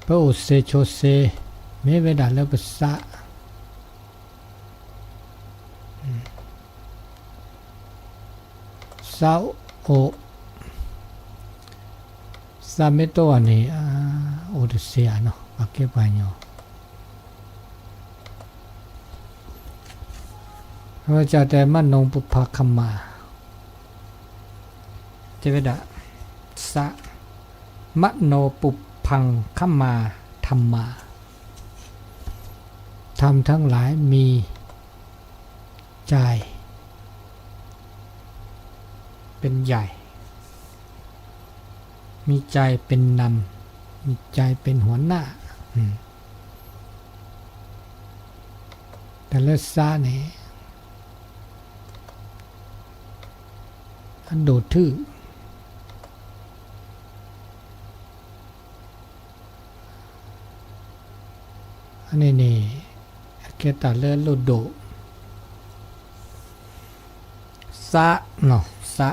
พระอุเสโชเซเมเวดาเลปสะซาโอซาเมโตอันนี้โอเดเซียเนาะปากเก็บไปเนาะพระเจ้าแต่มันนงปุพคัมมาเทวดาสะมโนปุพังคัมมาธรรมาธรรมทั้งหลายมีใจเป็นใหญ่มีใจเป็นนำมีใจเป็นหัวหน้าแต่เลือดซาเนี่ยอันโดดทื่ออันนี้นี่เกตาเลือดโลดโดซาเนาะซา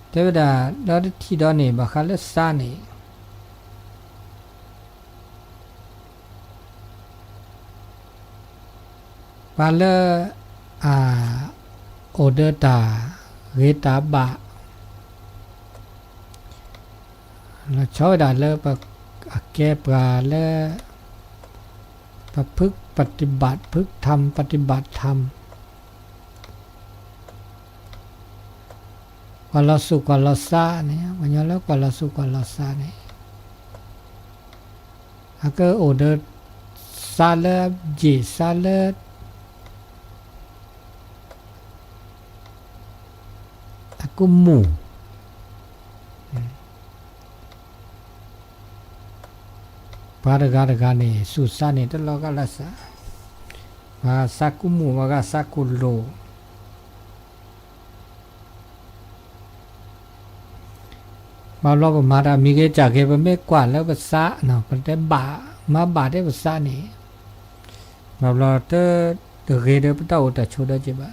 เทวดาดอที่ดอนี่บาคาเลซานี่บาเลโอเดตาเรตาบะแล้วชาวดาเลปะแก้ปลาเลปะพึกปฏิบัติพึกธรรมปฏิบัติธรรมกว่าเราสุกว่าเราซาเนี่ยวันนี้แล้วกว่าเราสุกว่าเราซาเนี่ยอาก็โอเดซาเลจีซาเลอากุมูปาร์กาดกานี่สุสานี่ตลอดกาลสามาสักุมูมาก็สักุโลมาลอบมาดามีเกจากเกบไม่กว่าแล้วภาษาเนาะเป็นแต่บามาบาได้ภาษานี่มาลอเตอเกเดปตาอุตโชดจิบะ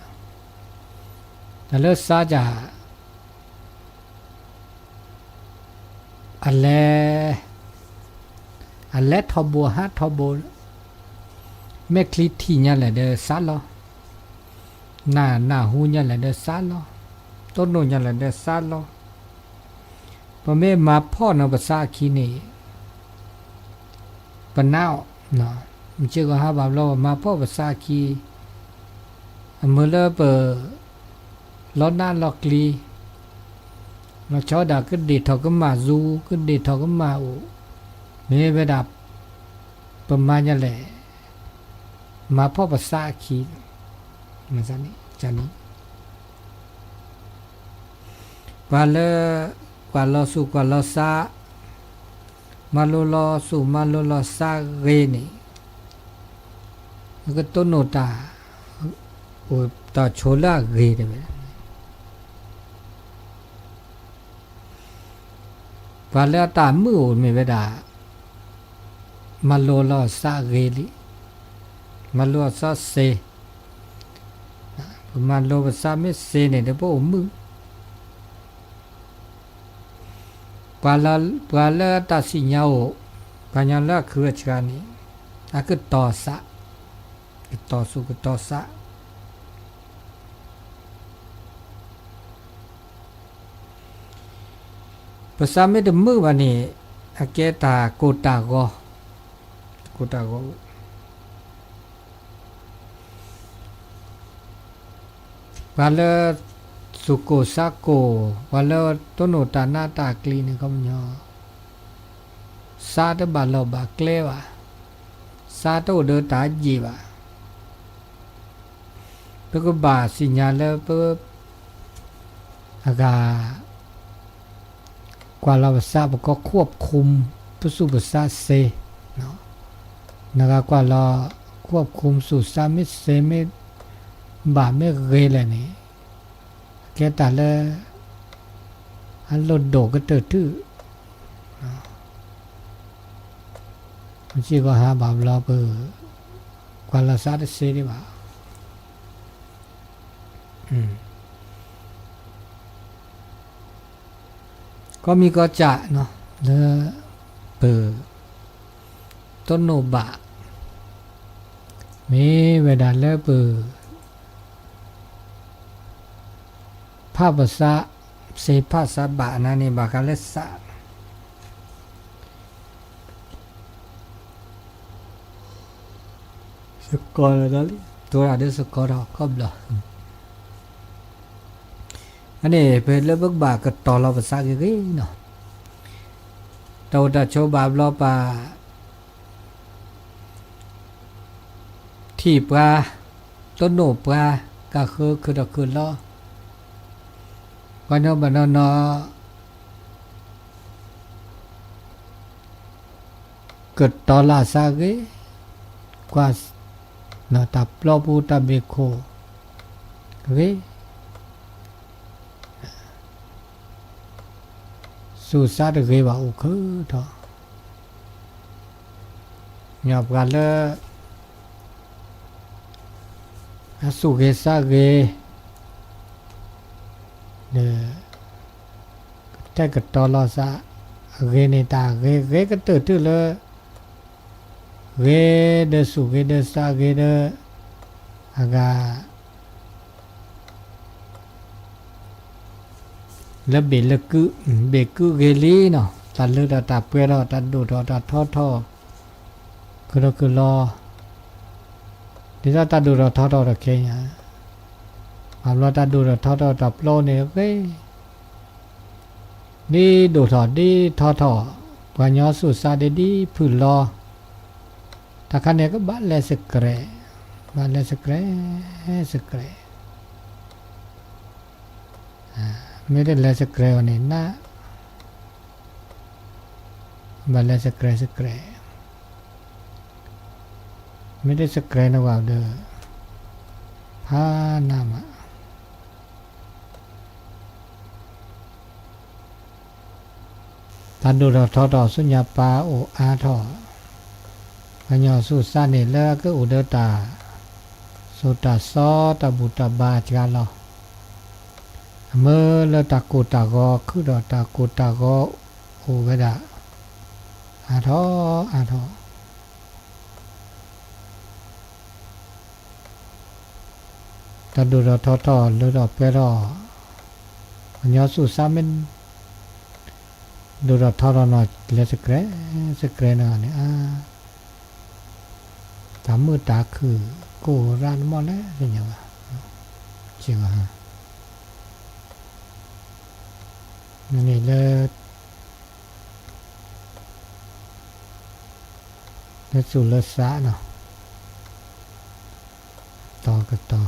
แต่แล้วซาจาอันเลทอบัวฮะทอบัวเมคลิทีเนี่ยแหละเดซาลอหน้าหูเนี่ยแหละเดซาลอต้นโนเนี่ยแหละเดซาลอพอแม่มาพ่อในภาษาคีนี่ปนาวเนาะมันชื่อก็ฮะบาเรามาพ่อภาษาคีเมื่อเลเปล้อหน้าลอกลีเราชอบด่าขึ้นดีทอก็มาซูขึ้นดีทอก็มาอูไม่ไปดับประมาณนี้แหละมาพ่อภาษาคีมาจานี่จานี่ว่าเลยกว่าเราสุกว่าเราซามาโลลอสุมาโลลอซาเรนี่แล้วก็ต้นโนตาโอ้ตาโชลาเรได้ไหมว่าแล้วตามือไม่เวดามาโลลอซาเรลิมาโลซาเซมาโลภาษาไม่เซเนี่ยเดี๋ยวพวกมือปาลาตาสิญาโอปัญญาละคือชานีอาคือต่อสะต่อสุกต่อสะภาษาไม่ได้มือวันนี้อาเกตาโกตาโกปาลาสุโกซาโกวาลต้นโนตานาตากลีนี่ก็มันยอซาตบาลบาเกลวะซาโตเดตาจีวะเพื่อบาสิญญาแล้วเพื่ออากากว่าเราภาษาก็ควบคุมผู้สู่ภาษาเซเนาะนะครับกว่าเราควบคุมสู่สามิเซไม่บาไม่เรเลยนี่แกตาเลยอันโลดโดก็เติร์ทื่อมันชื่อก็หาบาปเราเปิดกว่าเราซาดเสียดีบ่า ก็มีก็จะเนาะแล้วเปิดต้นโนบะมีเวลาแล้วเปิดภาพภาษาเสภาษาบะนะนี่บาคาเลสะสกอร์แล้วตัวอะไรสกอร์ก็บล้ออันนี้เป็นเรื่องบักบาก็ต่อเราภาษาเกี่ยเนาะตัวตาโชบาบล้อปาที่ปลาต้นโนปลาก็คือดอกคือล้อก็เนาะบันเนาะเกิดต่อลาซาเกกว่าเนาะตับล้อปูตับเบโคเกสุสาดเกว่าอุคือทอหยอบกันเลยสุเกซาเกเดแต่ก็ตอลอซาเกเนตาเกก็ตื่นเลยเกเดสุเกเดซาเกเดอากาแล้วเบลกุเบกุเกลีเนาะตัดเลือดตัดเปลือกตัดดูดตัดท่อคือรอที่เราตัดดูดท่อตะเคียนเราตัดดูดท่อตับโลเนี่ยเว้ยนี่ดูดดีท่อปัญญาสุสาดีผืนรอแต่คันนี้ก็บ้านเลสเกรไม่ได้เลสเกรวันนี้นะบ้านเลสเกรไม่ได้สเกรนะว่าเด้อพานามะตันดูเราทอสุญญาปาโออาทอปัญญาสุสานนี่แล้วก็อุเดตาสุตาซอตาบุตาบาจกาลอเมื่อเลตากุตากอคือดอตากุตากอโอเวดาอาทอตันดูเราทอหรือดอกเปรอปัญญาสุสานมันดูเราทอเราหน่อยเลสเกรนะเนี่ยตามมือตาคือกูร้านมอแล้วเป็นยังไงจริงฮะนี่เลยสุลสะเนาะต่อกันต่อ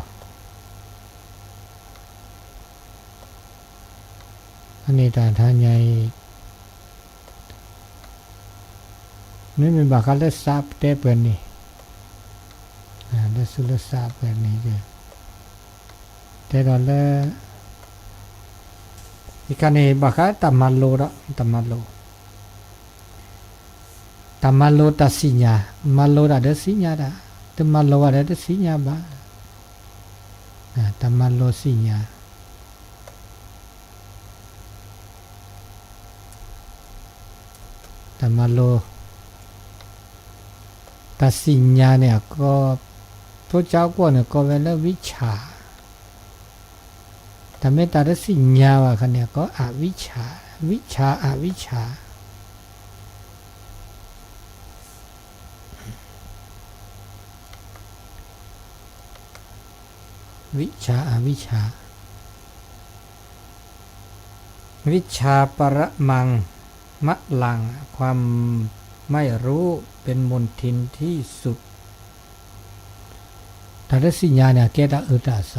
อันนี้แต่ท่านใหญ่นี่มีบาคาเลสาบเตเปิลนี่ได้สุลสาบเปิลนี่เลยแต่ตอนแรกอีกการนี้บาคาตัมมาโลตัดสิญญามาโลadaสิญญาdaแต่มาโลadaสิญญาบ้าตัมมาโลสิญญาตัมมาโลตัดสิญญาเนี่ยก็พระเจ้าก็เนี่ยก็เป็นเรื่องวิชาแต่ไม่ตัดสิญญาว่าคันเนี่ยก็อวิชาอวิชาอวิชาวิชาปรมังมะลังความไม่รู้เป็นมนทินที่สุดตัดสิญญาเนี่ยแกตาตาโส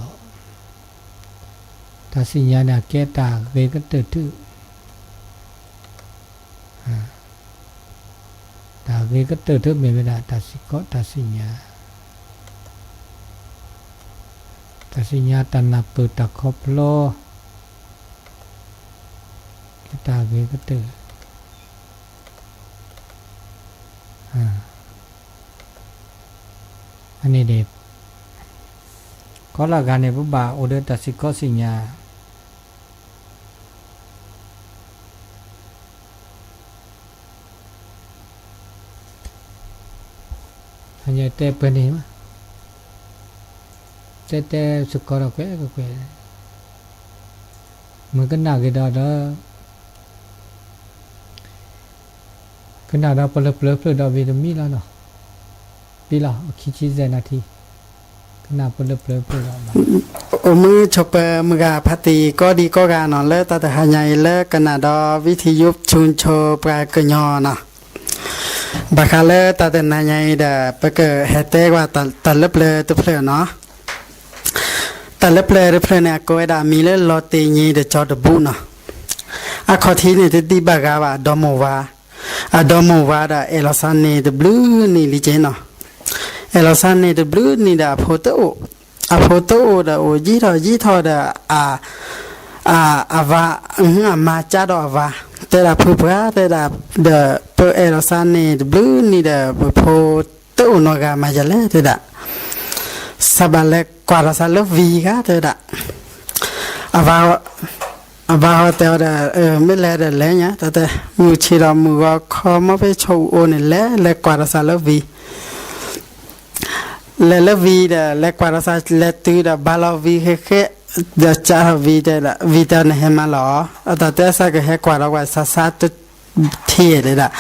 ตัดสิญญาเนี่ยแกตาเวกเตตุตาเวกเตตุเมเวดาตัดสิโกตัดสิญญาตันนาปุตตะคบโลแกตาเวกเตอันนี้เด็บก็ละกันเนี่ยพวกบ่าโอเดตัดสิโกสิญญา hanya te peni ma te sukara kwe mungkin kita ada kena ada peluk dah vitamin lah no bila kici zenati kena peluk dahมือชบมือกาพัติก็ดีก็กานอนเลิศแต่หายใจเลิศกันนาดอวิทยุชุนโชปลายกยอนะบาคาเลิศแต่นายใหญ่เด้อไปเกิดเหตุว่าตัดเล็บเลยตัวเพลเนาะตัดเล็บเลยตัวเพลเนี่ยก็ได้มีเลิศลอตีนีเดจอดบุนะอะขอทีนี่ที่ดีบากาว่าดอมวาอะดอมวาได้เอลซันนี่เดบลูนี่ลิเจนะเอลซันนี่เดบลูนี่ได้โฟโต้a photo da o ji tho da a va ma cha do va te da phu pra te da the per erosan ni the blue ni da photo no ga ma ja le te da sabale kwa sa lo vi ga te da a va te da me le da le nya te mu chi da mu ga kho ma pe chou o ni le kwa sa lo vi le vida le quarasa le tuda balavi ke da cha vida da vida ne hemalo ata te sa ke he kwara wa sa tu thie de da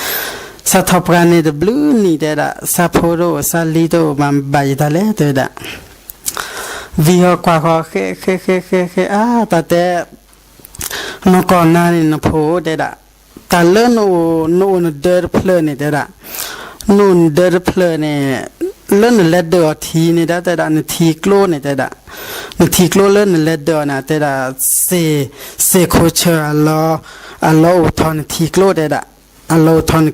sa thopra the blue ni de da sa photo sa lido man ba da le de da vi ho kwa kho ke ta te no kon na ni no pho de da ta le no de plö ni de da no de plö niเล่นเล็ดเดอร์ทีนี่ได้แต่ละนาทีโกลนี่แต่ละนาทีโกลเล่นเล็ดเดอร์นะแต่ละเซโคเชอร์อัลโลทอนนาทีโกลแต่ละอัลโลทอนน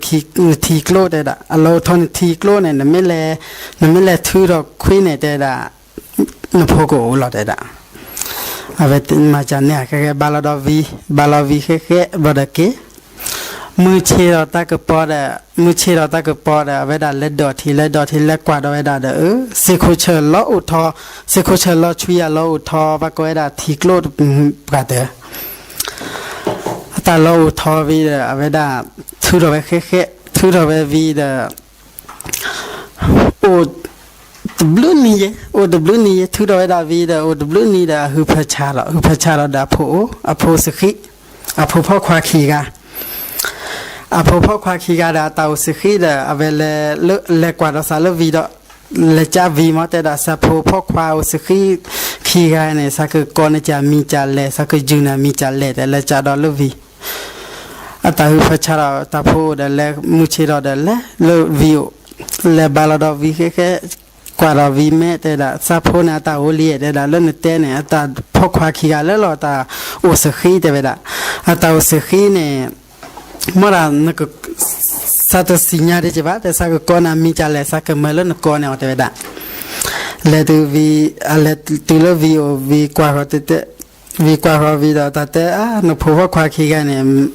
าทีโกลแต่ละอัลโลทอนนาทีโกลเนี่ยนั่นไม่แลถือเราคุยเนี่ยแต่ละนพโกเราแต่ละเอาไปมาจากเนี่ยแค่บาลาวีแค่บาดเกมือเชียร์ตากระปอดมือเชียร์ตากระปอดเวลาเล็ดดอทีเล็กกว่าเวลาเซโคเชอร์ล้ออุทอเซโคเชอร์ล้อชุยล้ออุทอปากเวลาทีโกลดปกติแต่ล้ออุทอวีเวลาทุรเวแค่ทุรเววีโอดบลูนี่ทุรเวลาวีโอดบลูนี่ฮือพชาลดาโพอโพสกิอโพพ่อควาคีกาa popo kwa kigada ta usikhi da avele le kwa sa le video le cha vi mo te da sa popo kwa usikhi khiga ne sa ke ko ne cha mi cha le sa ke juna mi cha le de le cha do le vi ata hu fa cha ta pho da le mu chi do da le vi le bala do vi ke kwa do vi me te da sa pho na ta ho li de da le ne te ne ata pho kwa khiga le lo ta usikhi de be da ata usikhi ne mara nak satu sinya de jeba te sa ko na mi cha le sa ke melo na ko ne o te da le tu vi ale tu lo vi o vi kwa ro te vi kwa ro vi da ta te no pho kwa khi ga ne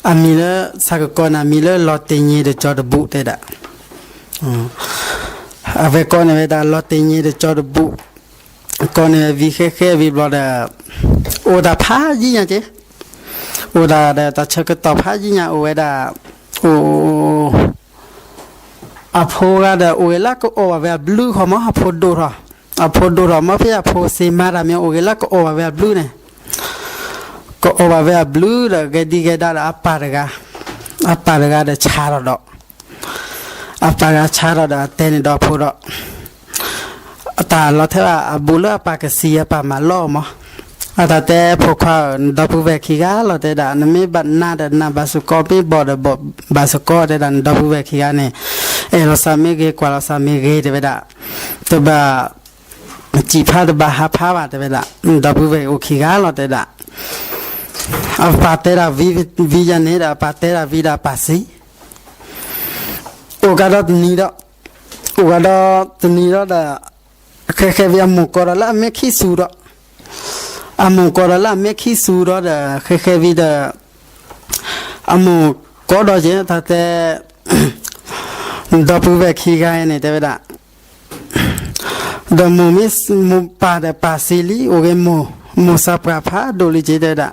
a mi le sa ko na mi le lo te ni de cho de bu te da ave ko ne da lo te ni de cho de bu ko ne vi khe vi blo da o da pha ji nya cheโอดาเดตาเชกตอพาจิญาโอเวดาโออโพกาเดโอเวลาก็โอวาเวบลูขอมออโพโดรอโพโดรมอเปียโพเซมารามีโอเวลาก็โอวาเวบลูเนี่ยก็โอวาเวบลูเดกดีเกดาอปาร์กาเดชาร์ดอปาร์กาชาร์ดเตนดอโพดตาเราเทว่าบุลปากเสียปามาล้อมอแต่แต่พวกเขาดับเบิลคิกาเราแต่ด่านไม่บัดหน้าแต่หน้าบาสุกอปีบอดบาสุกอแต่ด่านดับเบิลคิกาเนี่ยเราสามีเกกว่าเราสามีเกแต่เวลาตัวบ้าจีพาตัวบ้าหาพาบาแต่เวลาดับเบิลโอคิกาเราแต่ด่าเอาปาเตระวิญญาณเนี่ยปาเตระวิดาปัสสีโอกาสนี้ดตัวนี้ดแค่วิญญาณมุกอร์ละไม่ขี้สูดอามูกอร์ละไม่ขี้สูดแค่วิดาอามูกอร์เจนแต่ดับเบิลคิกาเนี่ยแต่เวลาดมูมิสมูปาเดปัสซิลีโอเกมูซาปราพาโดลิเจเดดา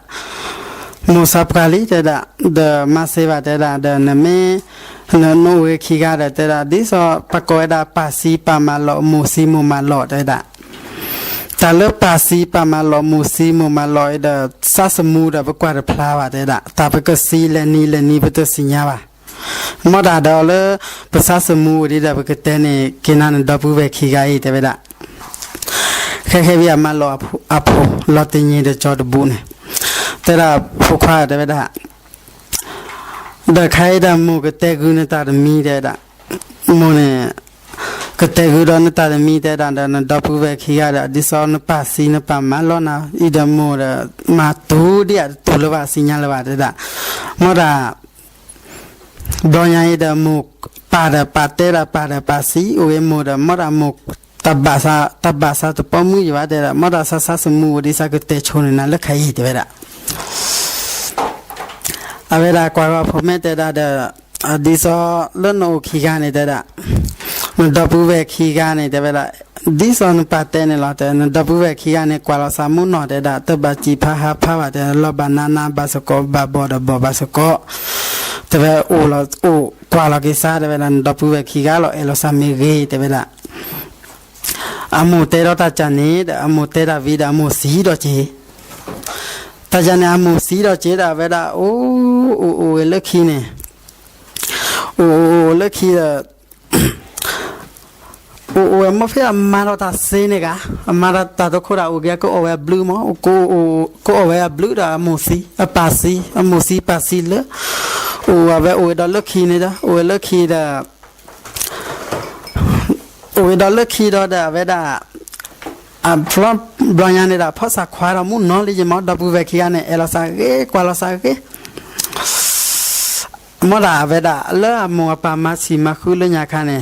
Musapkali teda the maseva teda the name no we kiga teda this or pakoeda pasi pamalo musi mumalo teda ta le pasi pamalo musi mumalo the sasamu da bakwa the plawa teda ta baka si le ni beto sinya ba mo da do le pasasamu di da baka tene kinan da bu ve kiga i teda khe bi amalo apo lo tinyi de chod bu ne teda phukha de da da khai da mu ke te gu ne ta de mi de da mo ne ke te gu da ne ta de mi de da da pu ve khi ya da di so ne pa si ne pa ma lo na I da mo da ma tu dia tu le ba si nya le ba de da mo da do nya I da mu pa da pa te da pa da pa si o e mo da mo tabasa to pa mu ya de da mo da sa su mu di sa ke te chone na le khai de da avera kwa phomete da diso lono khigane da dapu ve khigane da bela diso no patene la da dapu ve khigane kwa la samu no da taba chi pha ha pha ba da lo banana basako ba bo da bo basako tebe o kwa la ke sa da bela dapu ve khigalo elo sami ge da bela amu te ro ta chane da amu te da vida amu si do chi ta jane amu si do che da bela o lucky ne o lucky da o mo fe amaro ta se ne ga amara ta to khora o ga ko o blue mo ko o blue da amu si pasi le o da lucky ne da o lucky da o da lucky da ve da from Brian da phasa khwara mu no le mo da bu ve khia ne ela sa ke kwa la sa ke mo da ve da le mo pa ma si ma khu le nya kha ne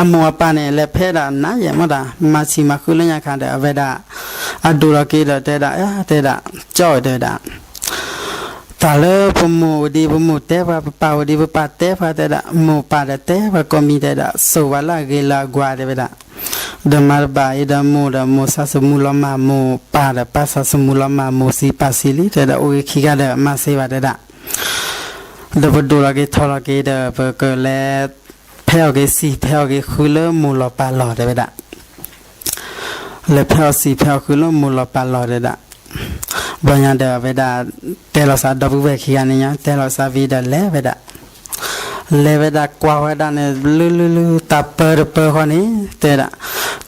mo pa ne le phe da na ye mo da ma si ma khu le nya kha da ve da a do la ke da te da cho de da ta le pomo te pa di pa te fa te da mo pa da te va komi te da so va la ge la gwa de ve da da marba ida mo sa semula ma mo pa da pa sa semula ma mo si pasili te da o ki ga da ma se va da da bodo la ge thola ge da ke le pheo ge si pheo ge khule mo lo pa lo de da le pheo si pheo khule mo lo pa lo de da banya da ve da te lo sa da bu ve ki ga ne nya te lo sa vi da le ve da leveda kwa da ne lu taper per honi te da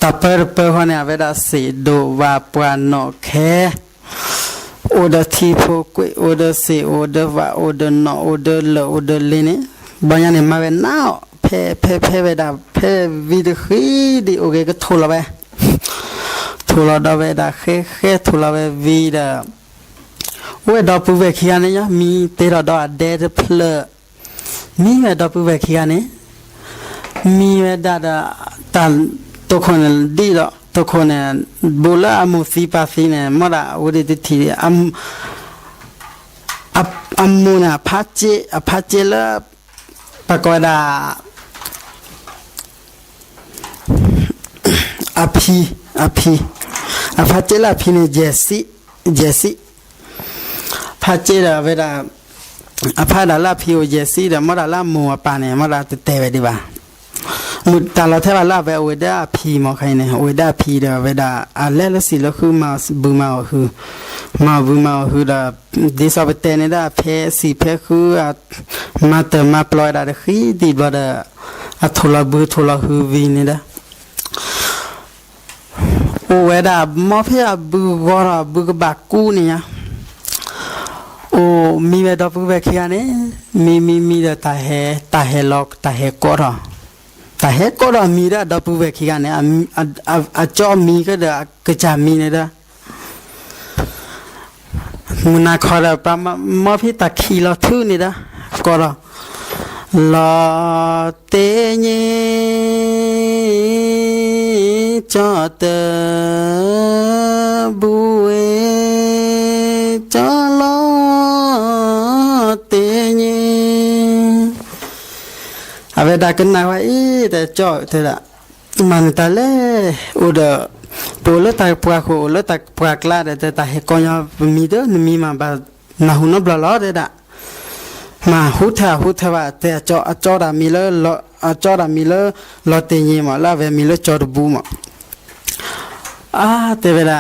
taper per honi aveda se do va pwa no ke oda tipo kwe oda se oda va oda no oda le oda le ne banya ne ma ve na pe veda pe vid khi di oge ke thola ve thola da ve da khe thola ve vida we da pu ve khia ne ya mi te da de ple mi me da pu ve khia ne mi me da tan to khone di do to khone bola amu si pa si ne mo da o de ti amu na phache la pakoda api phache la phi ne jesi phache da ve da a pha da la phi o jesi da mo da la mo pa ne mo da te ve di ba mu ta la the ba la ve o da phi mo khai ne o da phi da ve da a le le si lo khu ma bu ma hu da di so be te ne da phe si phe khu a ma te ma ploy da khi di ba da a thola hu vi ne da o we da mo phe a bu go ra bu ba ku ne ya o mi ve da pu ve khia ne mi da ta he lok ta he ko ra mi da pu ve khia ne a cho mi ka da ka cha mi ne da muna kho da pa ma phi ta khi lo thu ne da ko ra la te ni cha te bu e cha lo te ni ave da ken na wa I de cho te da man ta le o da po le ta pwa ko le ta pwa kla de ta he ko nya mi de mi ma ba na hu no bla lo de da ma hu tha wa te cho da mi le lo cho da mi le lo te ni ma la ve mi le cho de bu ma te ve da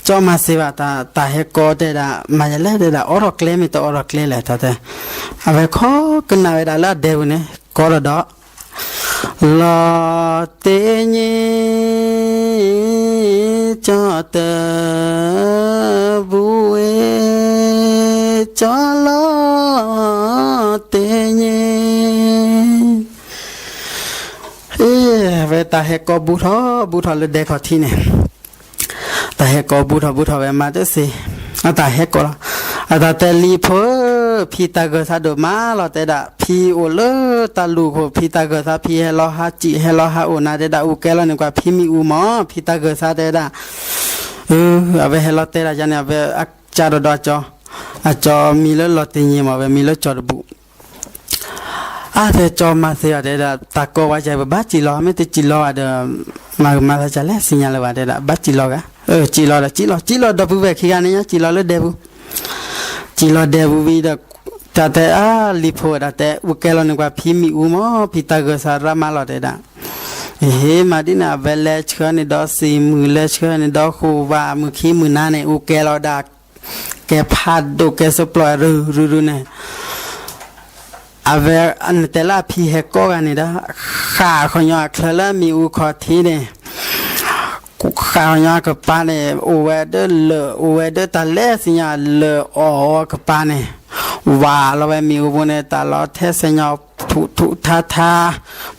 cho ma se va ta he ko de da ma ya le de da oro kle mi to oro kle le ta te ave kho kana ve da la de bu ne ko lo do lo te ni cho te bu e cho lo te ni ve ta he ko bu tho le de ko thi ne ta he ko bu tho ve ma de se ta he ko ta te li pho phi ta ge sa do ma lo te da phi o le ta lu ko phi ta ge sa phi he lo ha ji he lo ha o na de da u ke lo ne kwa phi mi u mo phi ta ge sa de da ave he lo te da ja ne ave a cha do cho mi le lo te ni mo ve mi le cho bu te cho ma se de da ta ko wa ja ba ji lo me te ji lo de ma ja le sin ya le ba de da ba ji lo ga ji lo do bu ve khi ga ne ya ji lo le de bu ji lo de bu vi da ta te li pho da te u ke lo ne kwa phi mi u mo phi ta ge sa ra ma lo de da he ma di na ve le chhe ne do si mu le chhe ne do khu wa mu khi mu na ne u ke lo da ke pha do ke so plo ru ne ave an te la phi he ko ga ni da kha kho nya khla mi u kho thi ne ku kha nya ka pa ne o we de ta le si nya le o ka pa ne wa lo we mi u bu ne ta lo the se nya thu tha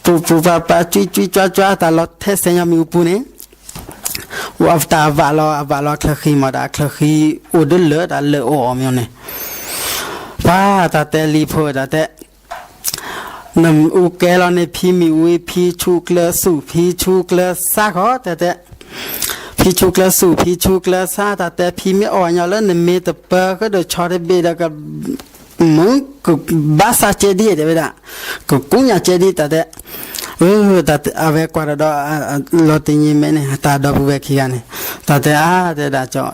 pu pa chi ta lo the se nya mi u bu ne wa ta va lo khla khi ma da khla khi o de le da le o mi ne pa ta te li pho da teนำอุเกลในพีมีอุพีชูเกลสู่พีชูเกลซาก็แต่พีชูเกลสู่พีชูเกลซาแต่พีไม่อ่อนยาแล้วในเมตเปอร์ก็โดยชอได้เบดกับมึงกูบาซาเจดีเดี๋ยวไปละกูกุ้งยาเจดีแต่แต่เอาไว้กว่าเราโลตินีเมเนี่ยตาดอกบุเวคีกันเนี่ยแต่แต่ดาจอ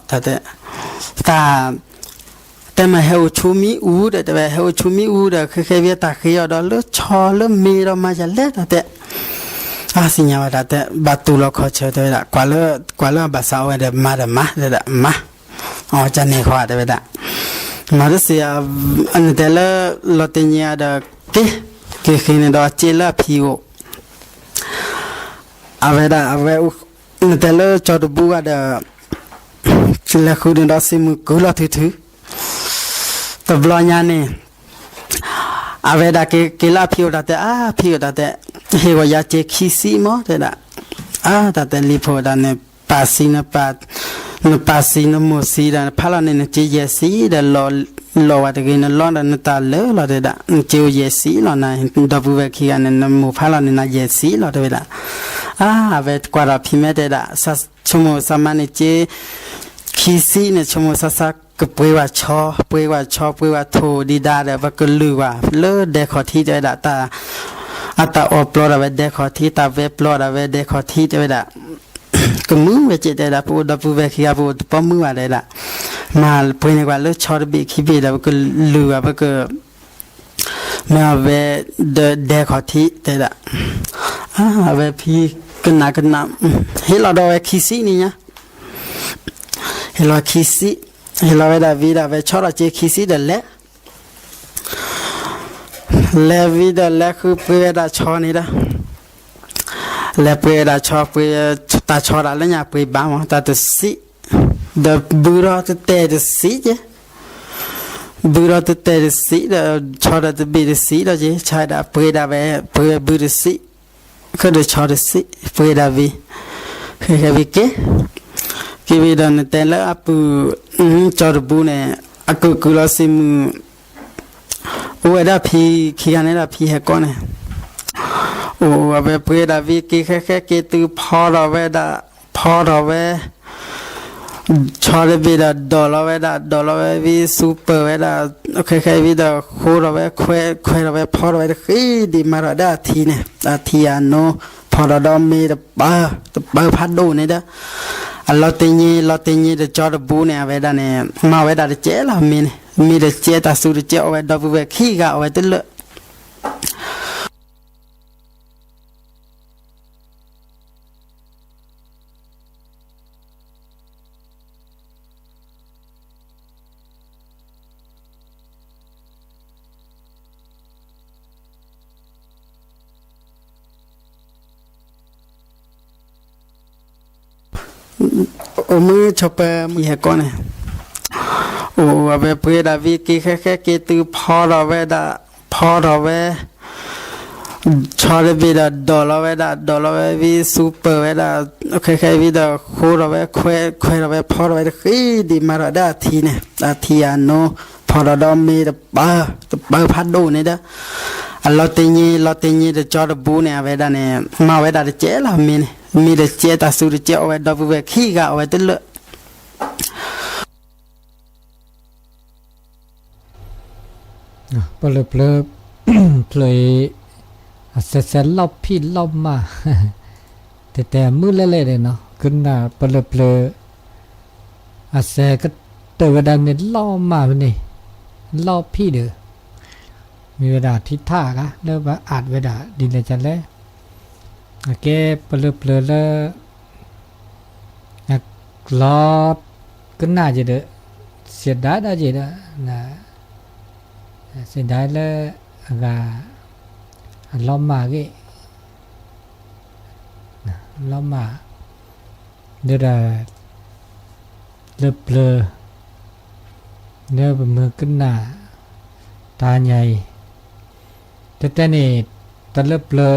แต่มาเฮาชูมีอูแต่ว่าเฮาชูมีอูเคยเวียตาเคยดอลชอลมีเรามาจะเล็ดแต่สิญญาว่าแต่บัตุลขอเชิญแต่ละกว่าบาสาวเดมาแต่มาจะเนี่ยขอแต่ละมาดูสิอันแต่ละลอตินียดเกเนี่ยดอเจลพิโอเอาไว้แต่ละจอดบัวเดเจลคูเนี่ยดอสิมุกุลถือตบลอยานี่อาเวดาเกลาพิโอดาแต่เฮวายาเจคิซิโมเดดาแต่ลิโพดาเนปาซินโมซีดาพาลาเนเจเยซีเดลอวาตะเกนลอนดานตาเลลอเดดาเจเยซีลอนะดอบูเวคีอันนโมพาลาเนนาเยซีลอเดดาอาเวดกว่าราพิเมเดดาซัชโมสามาเนเจคิซิเนชโมซาซาก็ป่วยว่าชอป่วยว่าโทดีดาเดว่าก็ลือว่าเลอเดขอที่จะได้ตาอัตตาอปลอดเอาไว้เดขอที่ตาเวปลอดเอาไว้เดขอที่จะได้ก็มือเวจิได้ละปูดปูเวขี้ปูปอมือว่าได้ละมาป่วยในว่าเลอชอดบีขี้บีแล้วก็ลือว่าก็มาเวเดขอที่ได้ละเวพี่กันนาเฮลอดเอาไว้ขี้ซีนี่นะเฮลอขี้ซีเฮลาเวดาวีดาเวชอราเจคิซิเดเลวีดาเลคือเปรดาชอนี่ดาเลเปรดาชอเปรตาชอดาเลญาเปรบามตาตสิเดบูรอตเตตสิเจบูรอตเตตสิเดชอดาตบีตสิดาเจชาดาเปรดาเวเปรบูตสิคือเดชอดสิเปรดาวีคือวีเกกิวิดานแต่ละปูจอดบูเนี่ยกุลาซิมโอ้ได้พี่ขี้กันได้พี่เฮก้อนเนี่ยโอ้เวเปรดาวิกิแค่เกตุพอเราเวดาชอดวิดาดอลเราเววิซูเปอร์เวดาแค่วิดาโคเราเวเคยเราเวพอเราเวดีมาราดาทีเนี่ยทีอาโนพอเราดอมมีแต่เบอร์พัดดูเนี่ยเด้อ lo te ni de cho de bu ne ve da ne ma ve da de che la mi de che ta su de che o ve do bu ve khi ga o ve te le o mu chope mi he ko ne o ave pue da vi ki khe ki tu pho ro ve da pho ro ve cho le vi da do lo ve vi super ve da khe vi da kho ro ve khwe ro ve pho ro ve khi di ma ra da thi ne da thi ano pho ro do mi da ba pha do ne da lo te ni de cho de bu ne ve da ne ma ve da de che la mi de che ta su de che o ve do bu ve khi ga o ve te leเปลือเปลือเพลยเสร็จรอบพี่รอบมาแต่มือเล่ๆเลยเนาะขึ้นหน้าเปลือเปลือเสร็จก็เตอดังเนี่ยรอบมาไปนี่รอบพี่เด้อมีเวลาทิศท่ากะแล้วว่าอาจเวลาดินเลยจันเลยโอเคเปลือเปลือแล้วรอบขึ้นหน้าจะเด้อเสียดายได้จะเด้อนะเสียดายแล้วก็ล้อมมากี่ล้อมมาเดี๋ยวเลือบเปลือเนื้อเป็นมือขึ้นหน้าตาใหญ่แต่นี่ตาเลือบเปลื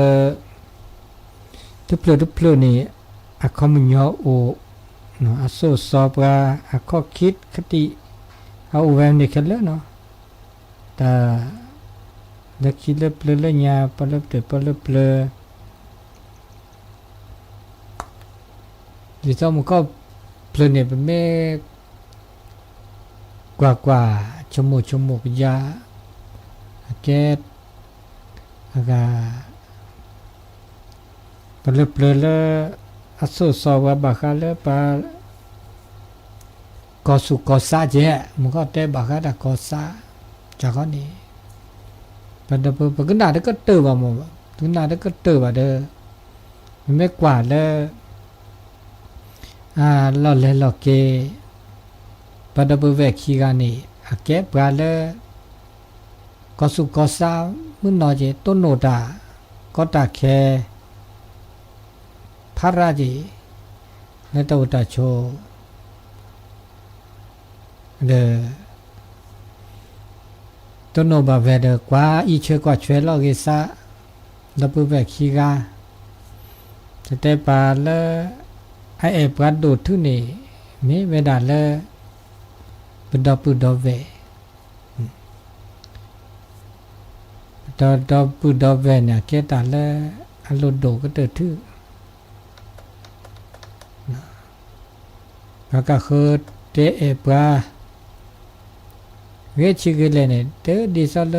อนี่อะคอมยอโอเนาะอะโซซอบกาอะข้อคิดคติเอาแวมนี่กันแล้วเนาะแต่เด็กคิดเลือบเปลือเลยเนี่ยปเลือบเปลือดิฉันมันก็เปลือเนี่ยเป็นแม่กว่าชมูกยาแกก็ปเลือเปลือเลยอัศสาวะบาคาเลยปากอสุกอซาเจมันก็เตะบาคาดากอซาจากนี้ปะกันดาก็เตอว่าหมดกันดาก็เตอว่าเด้อมันไม่กว่าเลยเราเลยเราเกปะดบเวคีกันนี่อาเก็บกันเลยกอสุกอซามึงนอเจต้นโนดาก็ตาแคพระราจีในตัวตาโชเดต้นโนบาเวเดกว่าอีเชกว่าช่วยเราเกษาดับเบิลคีกาแต่ปาละไอเอปกัดดูทุนี่มีเวดาละปดปุดเวดปุดเวเนี่ยเกตาละอัลโลโดก็เตทื่อแล้วก็คือเตเอปาเวชิกเลยเนี่ยเตดิซาล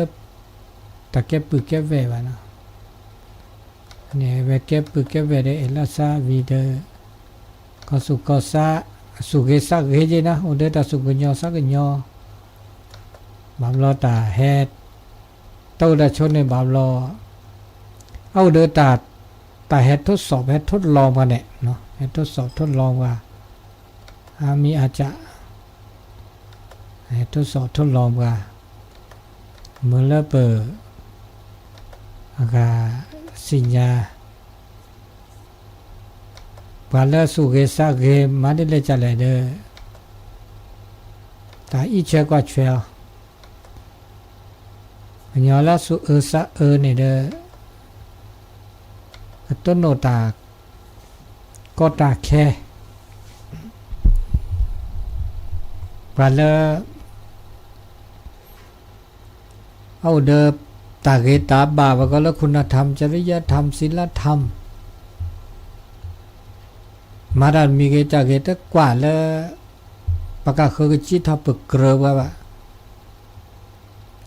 ตะเก็บปุเก็บเววะนะเนี่ยเวเก็บปุเก็บเวเดเอลาซาวีเดก็สุกซาสุเกซาเกเจนะอุเดตาสุกญอซากญอบามลอตาเฮดเต้าดาชนในบามลอเอาเดตาเฮดทดสอบเฮดทดลองกันเนี่ยเนาะเฮดทดสอบทดลองว่ามีอาจจะทดสอบทดลองว่าเมื่อละเปิดอากาสิญญาปาละสุเกสะเกมาได้เลยจะเลยเด้อแต่อีเชกว่าเชียวญาละสุสะเนี่ยเด้อต้นโนตาก็ตาแค่ปาละเอาเดตาเกตาบาปก็แล้วคุณธรรมจริยธรรมศีลธรรมมาดานมีเกตาเกตกว่าแล้วปากกาคือจิตทับปึกเกลือว่า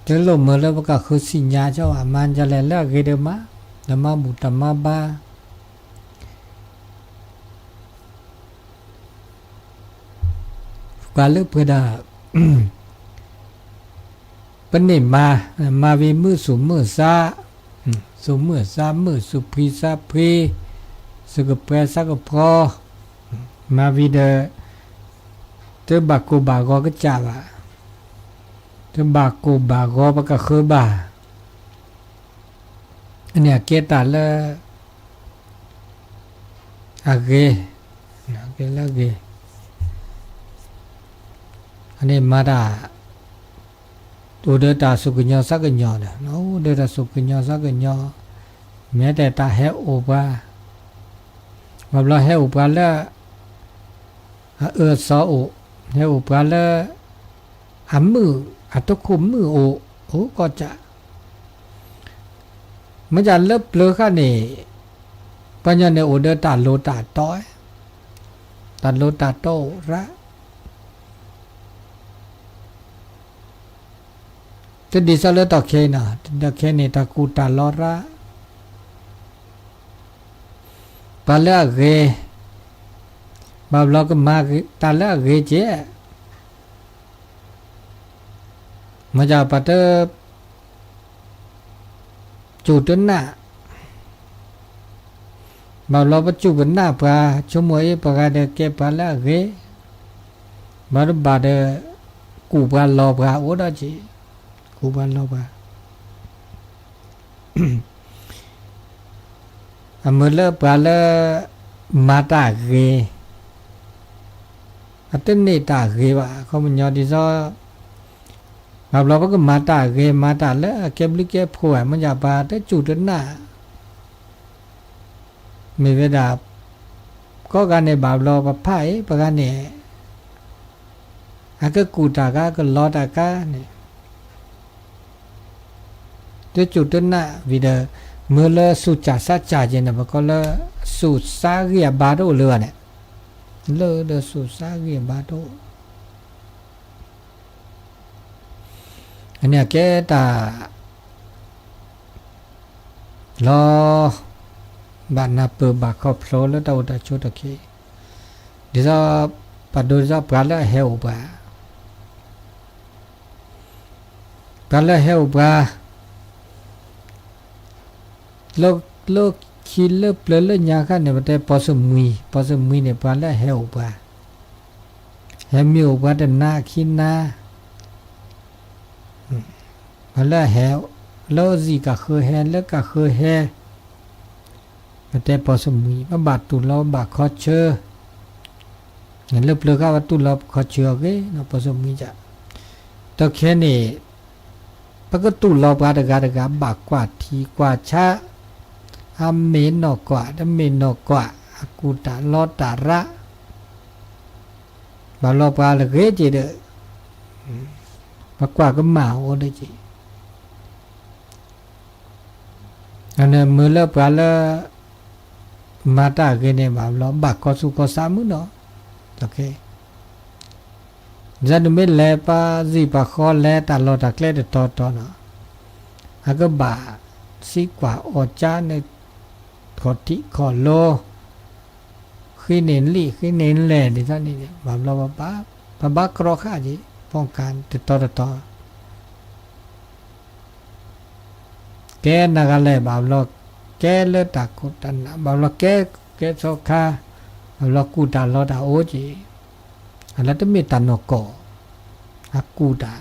จะลงมือแล้วปากกาคือสิญญาเจ้าอามันจะแล้วเกเดมาธรรมะบุตรมาบา กว่าเลิกเพื่อดา ปนิมาวิมือสุมือซาสุมือซามือสุพีซาพีสกเปรสักพอมาวิเดเตบักกูบากอก็จ่าวะเตบักกูบากอปะกะคือบาอันเนี้ยเกตาละอาเกนะเกละเกอันนี้มาดาตัวเดตาสุกญอสักญอนะโอ้เดตาสุกญอสักญอแม้แต่ตาเฮโอบาว่าเราเฮโอบาละซอโอเฮโอบาละอามืออัตคุมมือโอก็จะมันจะเลิบเลือค่ะนี่ปัญญาในโอเดตาโลตาต้อยตาโลตาโตระจะดีซะเลยต่อเคนะตะเคนี่ตะกูตาลอระปาละเกบาบลอกมาตาละเกเจมาจากปัตเตจุดน่ะบาบลอปัจจุบันน่ะปะชั่วโมงปะกาเดเกปาละเกบารุบาเดกูปาลอปะโอดาจิกูบาลอบาอเมลปาลมาตาเกอัตเนตาเกวะเขามันยอดิซอบาบลอปะก็มาตาเกมาตาละเก็บลิเก็บผัวมันจะปาแต่จุดน่ะมีเวลาก็การในบาบลอปะไพ่ปะกันเนี่ยอาก็กูตากาก็ลอตากาเนี่ยจุดนั้นวิดเมื่อเลสุจ่าสัจจะเจนบก็เลสุสาเกียบาโดเลือเนี่ยเลสุสาเกียบาโดอันนี้แกตาลอบานาเปิดบาคอบโลแล้วตาอุตชุตะคีดิซาปัดดูซาปลาละเฮลบาปลาละเฮลบาโลกคิดเลิกเปลือยยากันเนี่ยแต่พอสมุยเนี่ยปานละเฮลบาเฮมิวบาแต่นาคินนาปานละเฮลโลซีก็คือเฮลก็คือเฮแต่พอสมุยมาบาดตุลาบาคอเชอเนี่ยเลิกเปลือยก็ว่าตุลาคอเชอเกนะพอสมุยจะตะแค่นี้ปกตุลาบาดกาบากกว่าทีกว่าชาอาเมนนอกกว่าดเมนนอกกว่ากูตาลอตาระบาลอปาละเกจิเดบากว่าก็มาโอเดจิอันนั้นมือละปาละมาตาเกเนบาลอบากก็สุก็สามุเนาะโอเคจันเมเลปาซีปาขอเลตาลอตาเคลเดตอเนาะอะก็บาสิกว่าอจาในขอที่ขอโลขี้เน้นลี่ขี้เน้นแหล่ดิท่านนี่บาปเราบ้ากรอข้าจีป้องกันติดต่อแกนักอะไรบาปเราแกเลือดตากุตันบาปเราแกโซคาบาปเรากูตาเราตาโอจีอะไรต้องมีตันโกอากูตา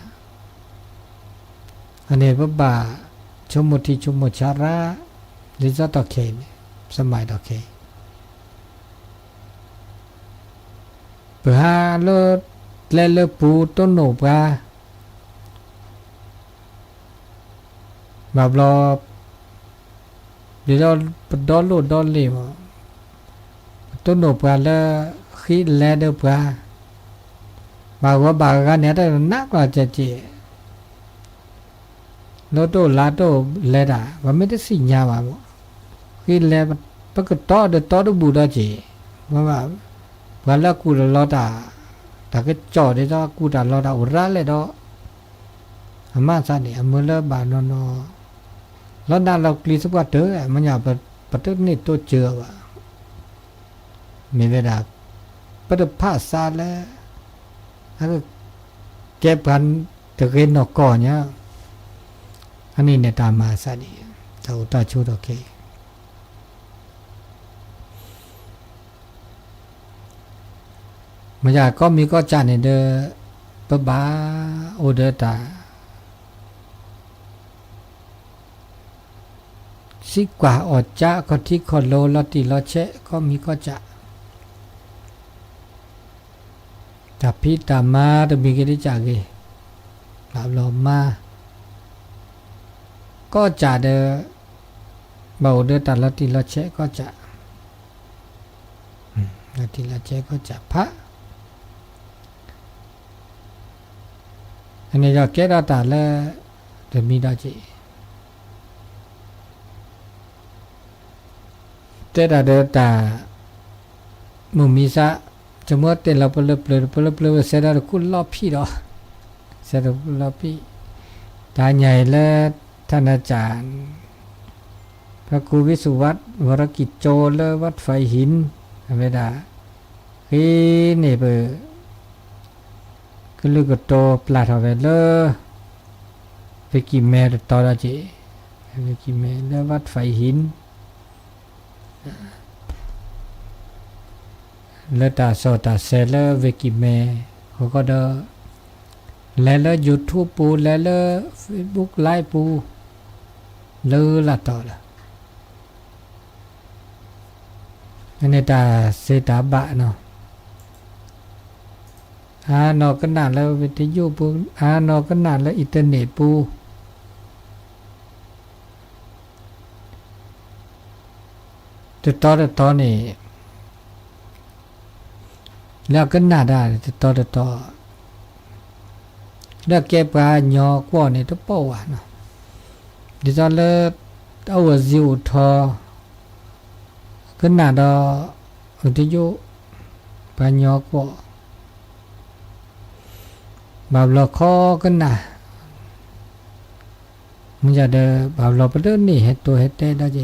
อันนี้บ้าชมมุทิชมมุชาระดิจตอเคนี่สมัยตอเคเพื่อเลิศเลปูต้นโนปลาแบบเราเดี๋ยวดอลลูดอลลี่มาต้นโนปลาแล้วขี้แลเดปลาบางกันเนี่ยแต่นักกว่าจะเจโลโตลาโตเลดาว่าไม่ได้สิญญาว่าคือเลปกตอเดตอดบูดาจีว่าละกูลอตาแต่ก็จ่อได้ก็กูตาลอตาอุระเลยดออามาซานี่อเมลบานนลอดาเรากลีสกว่าเตอมันอย่าปะตึกนี่ตัวเจือว่ะมีเวลาปะภาษาแล้ว ก็เก็บกันตะเกนนอกก่อนเนี่ยอันนี้เนี่ยตามมาซะดิตาอุตาชูดโอเคมายาก็มีก็จานเนี่ยเดปะบาโอเดตาสิกว่าอดจะก็ที่คอโลลอติลอเชก็มีก็จะแต่พี่ตามาจะมีกี่จากกี่หลับลมมาก็จะเดเบาเดตาลอติลอเชก็จะลอติลอเชก็จะพระอันนี้เราเกิดตาแล้วจะมีได้จีแต่ถ้าเดินตามุมีซะจะมัวเต้นเราเปลือเสร็จแล้วคุณรอบพี่หรอเสร็จแล้วรอบพี่ตาใหญ่แล้วท่านอาจารย์พระครูวิสุวัตรวรกิจโจแล้ววัดไฟหินเวลาคือนี่เบอก็ลูกโตปลาทอเวลไปกินแม่ต่อละจีไปกินแม่แล้ววัดไฟหินแล้วตาโซตาเซลเวกิเมเขาก็เดแล้วยูทูบปูแล้วเฟซบุ๊กไลฟ์ปูเลยละต่อละอันนี้ตาเซตาบะเนาะนอกกันนานแล้ววิทยุปูนอกกันนานแล้วอินเทอร์เน็ตปูแต่ตอนนี้แล้วก็น่าได้ต่อแล้วเก็บว่าหยอกว่านี่ตัวป้อเนาะดิจอลเอาซิวทอก็น่าดออุทยุปะหยอกว่าบาบลอคอก็น่ามันจะเดบาบลอประเดินนี่เฮ็ดตัวเฮ็ดได้ได้เจ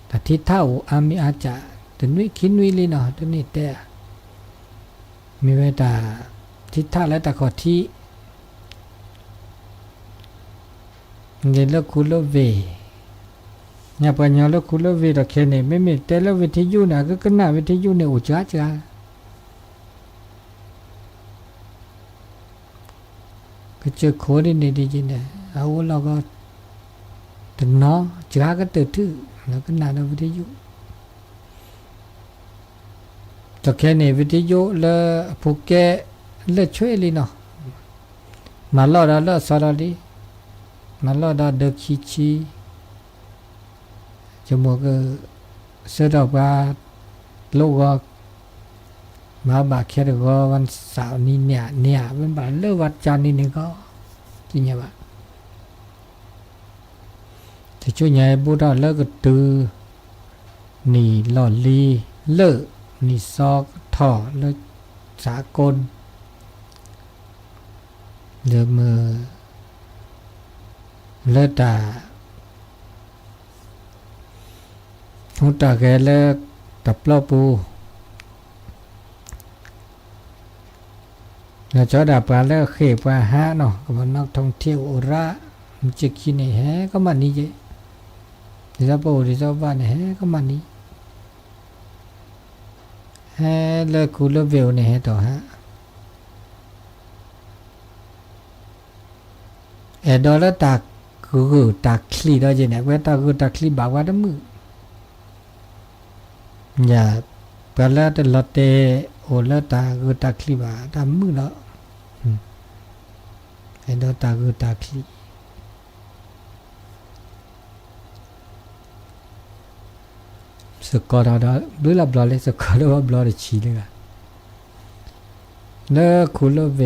แต่ที่เท่าอามีอาจจะถึงวิคินวิลีเนาะตัวนี้แต่มีเวลาทิศทางและตะขอที่เงินแล้วคุณแล้วเวเนี่ยปัญญาแล้วคุณแล้วเวเราแค่นี้ไม่มีแต่แล้ววิทยุนะก็น่าวิทยุเนี่ยอุจจาระก็เจอโคดินดีจริงเนี่ยเอาเราก็ถึงเนาะจ้าก็ตื่นทื่อแล้วก็น่าวิทยุตะแค่นี้วิทยุแล้วพวกแกเลือช่วยลีเนาะมาลอดแล้วสารลีมาลอดเดคิชีจมูกเสดอกว่าลูกก็มาบาแค่เด็กวันเสาร์นี้เนี่ยเป็นบ้านเลือวัดจันนี่ก็จริงไหมแต่ช่วยใหญ่บูดาเลิกก็ตือนี่หล่อลีเลิกนี่ซอกท่อแล้วสากลเดิมมือเลิกตาหุตาแกเลิกตับเล่าปูแล้วจอดาปลาแล้วเขบว่าฮะเนาะก็มันนักท่องเที่ยวโอระมันจะกินแฮก็มันนี่เจดิซาปูดิซาบ้านแฮก็มันนี่แฮเลิกคูเลิกเวลเนี่ยแฮต่อฮะดอลลาร์ตากกูตากคลีได้เจเนี่ยเวตากูตากคลีบากว่าดมืออย่าเปล่าแต่ลอตเตโอลาตากูตากคลีบาดมือเนาะดอตากูตากคลีสกอร์เราดูแลบลอเลยสกอร์เราบลอเลยชีเลยกันเลิกคูเลิกเว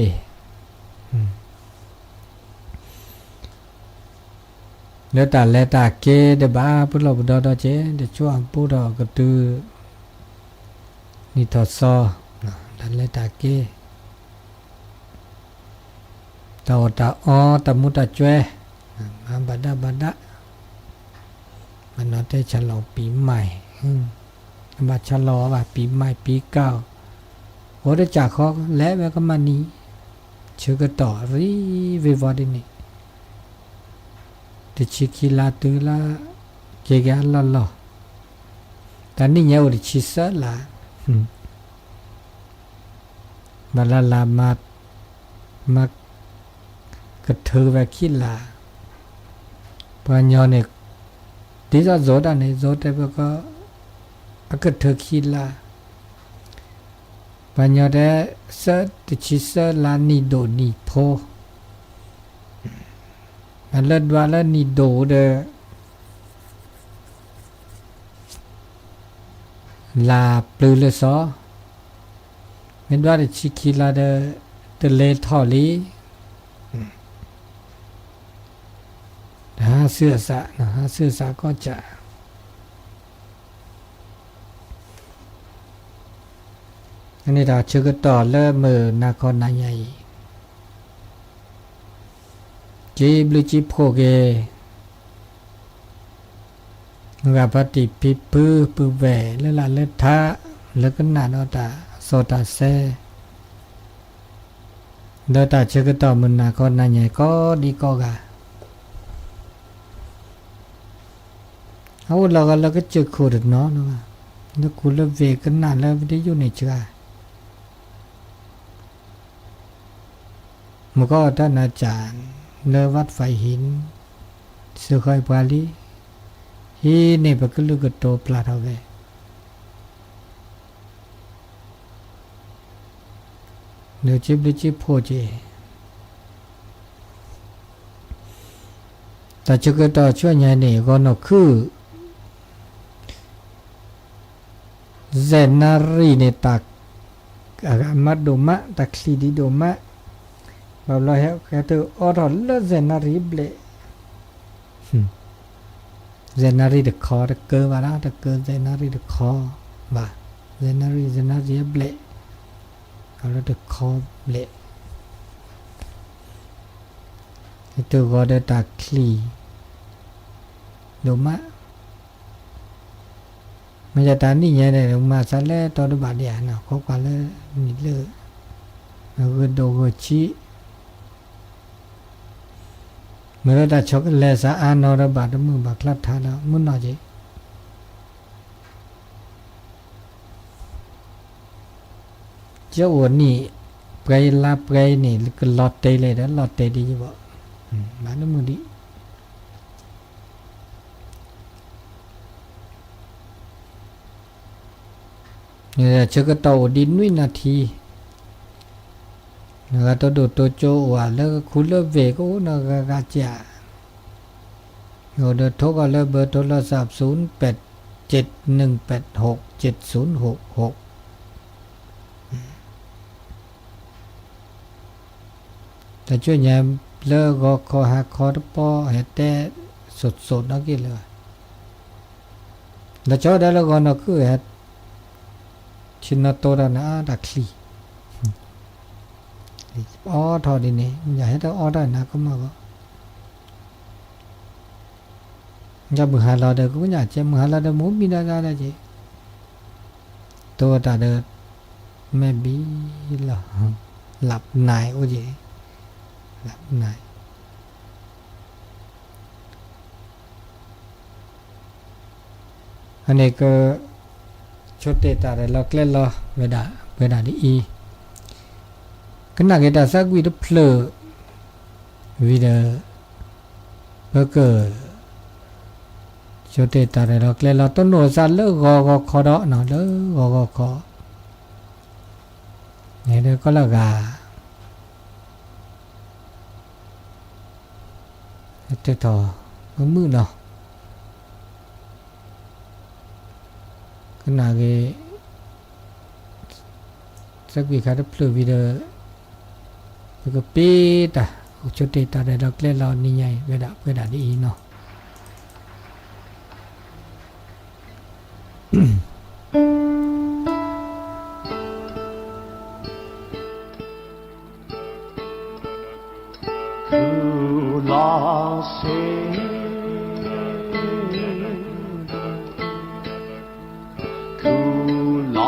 เนื้อตาเลตาเกเดบ้าพูดเราบุดอเจเดช่วงพูดเราก็ตือนี่ทอซอดันเลตาเกตาตาอ๋อตามุตาจวยมาบัดดามันนอเตฉลองปีใหม่มาฉลองว่าปีใหม่ปีเก่าโหได้จากเขาและแม่ก็มานี้ ชื่อก็ต่อรีวิวดินี่ที่ชิคิลาตุลาเกกาลลอแต่นี่เนี่ยว่าชิสละมาลามากระเทอไปคิลาปัญญาเนี่ยที่จะโจดอันนี้โจดแต่ก็กระเทอคิลาปัญญาได้เสติชิสลานิโดนิโพมันเลิศว่าแล้วนิโดเดลาปลือเลยซอเป็นว่าชิคิลาเดเลทอลีเสื้อสะนะเสื้อสะก็จะอันนี้เราเชื่อต่อเริ่มมือนาคอนนายใหญ่จีบลิจิโพเกงาปฏิปิปือแหวและลาเลทะแล้วก็นาโนตาโซตาเซเดตาเชื่อต่อมือนาคอนนายใหญ่ก็ดีก็กะเอาเราก็เจอคูดเนาะแล้วคูดเวกันนานแล้วไม่ได้อยู่ในเชือมันก็ท่านอาจารย์เลวัดไฟหินเสือคอยปาลีฮีเนี่ยปะก็ลูกโตปลาเท่าเวเนื้อจิบลิจิโพเจแต่เชื่อต่อช่วยใหญ่เนี่ยก็นกคือเซนารีเนตักอามาโดมะตักซีดีโดมะบางเราเห็นแค่ตัวอรอลเซนารีเบลเซนารีเดคอเดเกอร์วาระเดเกอร์เซนารีเดคอบ่าเซนารีเบลเอาแล้วเดคอเบลตัวก็เดตักซีโดมะมันจะตานี่ยังไงลงมาซะแล้วตอนบาดเดียนะเขาก็เลยนี่เลยแล้วก็โดก็ชี้เมื่อเราช็อกเลสอานอระบาดมือบากลัดท่าแล้วมุนนอจีเจ้าวันนี้ไปลาไปนี่ก็ลอดเตยเลยนะลอดเตยดีจีบ่มาแล้วมือดีเนี่ยเชื่อก็ต่อดินวินาทีแล้วตัวดูตัวโจว่าแล้วคุณเลิกเวก็น่ากาจ่าโยเดทก็เลยเบอร์โทรศัพท์0871867066แต่ช่วยแยมเลิกก็ขอหักคอตป้อเห็ดแต่สดๆนักกินเลยแล้วเจ้าได้แล้วก็นักคือเห็ดชินโตระนะดักลีอ๋อทอดีนี่อย่าให้ต้องอ๋อได้นะก็มาก็อย่ามือหาเราเด็กก็อย่าเจ็บมือหาเราเด็กมุ้งมีได้ได้จีตัวตาเด็กแม่บีหลับไหนโอ้จีหลับไหนอันนี้ก็छोटे तारे लकले लो वेदा दी ई कना के दा सकवी the flow with बकर छोटे तारे लकले लो तो नो सा ल गो खो दो न ल गो खो ने दे को लगा ते तोมือเนาะนาเกสักวิคาร์ดพลูวิเดอร์ก็ปีตาชุดเตตาได้ดอกเล่นเรานี่ใหญ่เวดาดีเนาะคือลาเซ